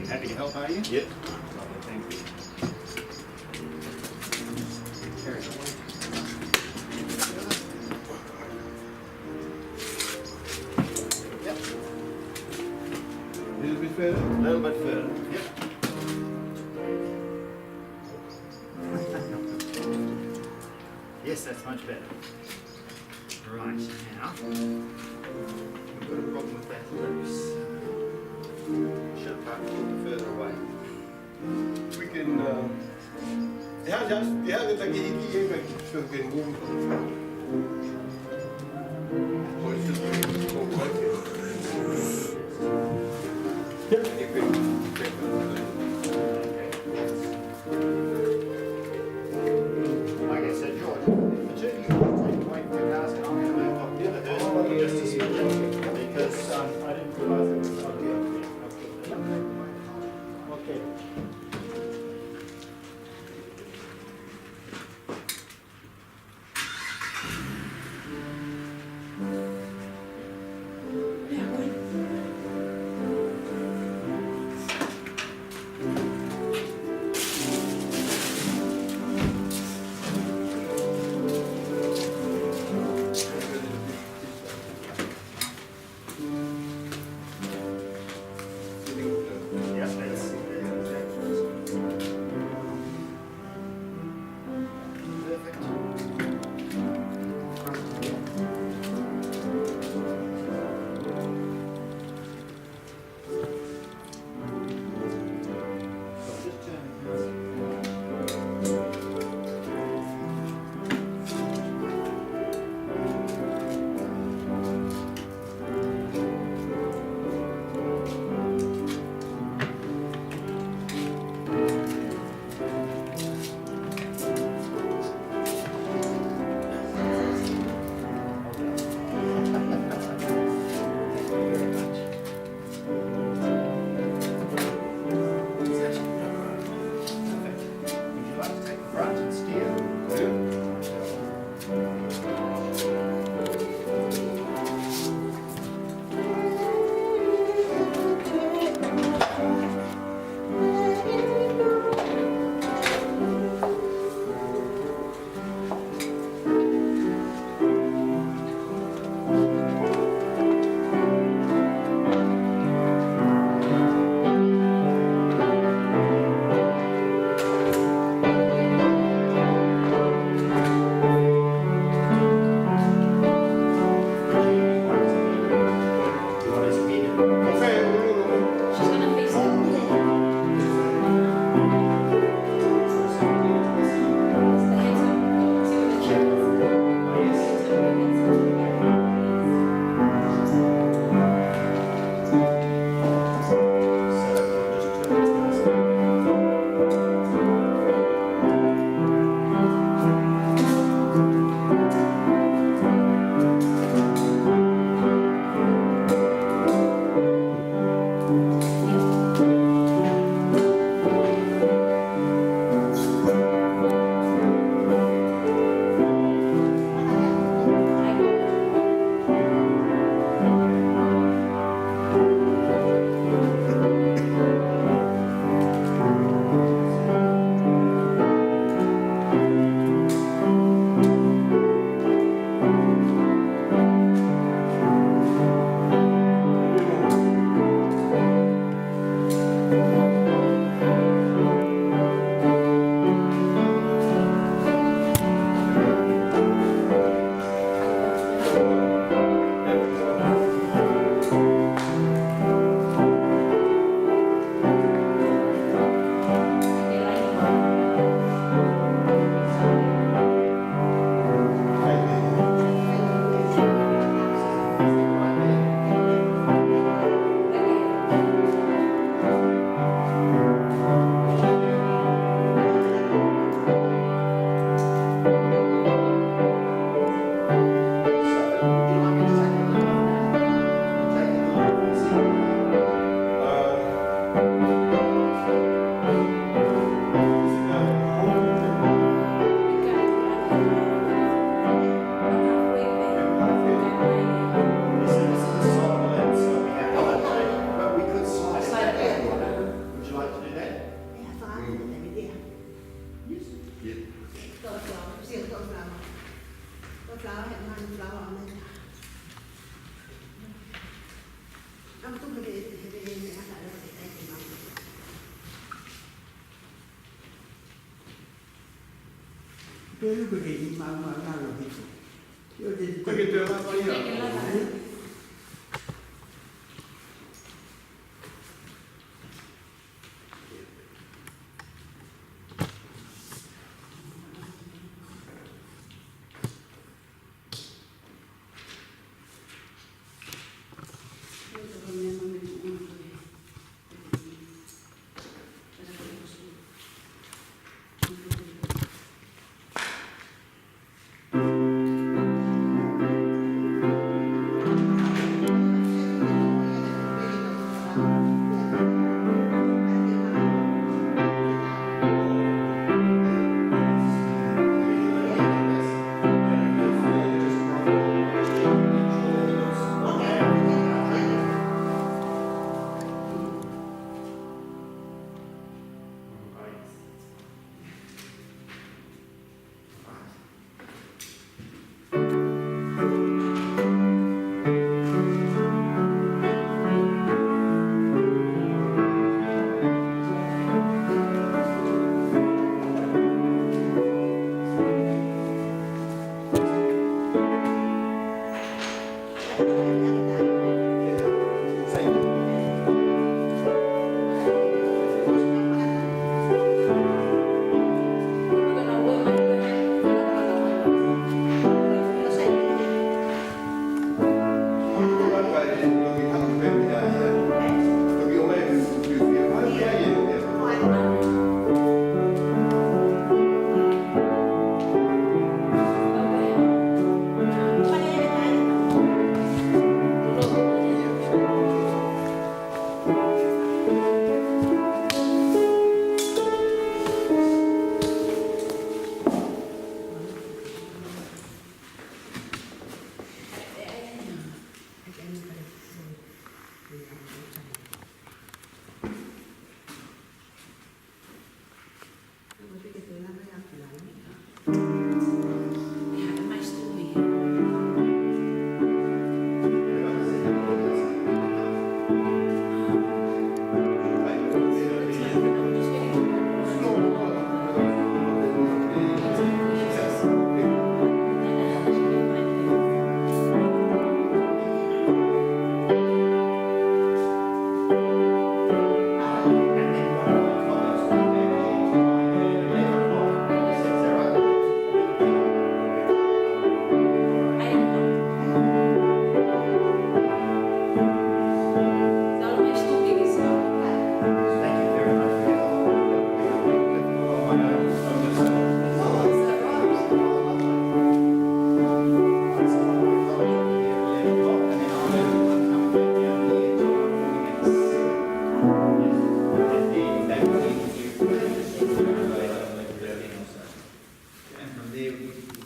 Happy to help, are you? Yep. Lovely, thank you. Carry it away. Yep. A little bit further? A little bit further. Yep. Yes, that's much better. Right, now, We've got a problem with that loose. Should have parked a little further away. We can, ja, dat ik hier zo kunnen doen. Mooi zo. Ja, ik ben okay, so George, the two of you want to take away from the cars and I'm going to move up the other hurdle just a smidgen because I didn't realise it was up here. Okay. Yes, that's perfect. So just turn tu perché se devi andare a vedere che mamma. Quello perché di mamma non lo dico. Io ho detto Perché te lo io.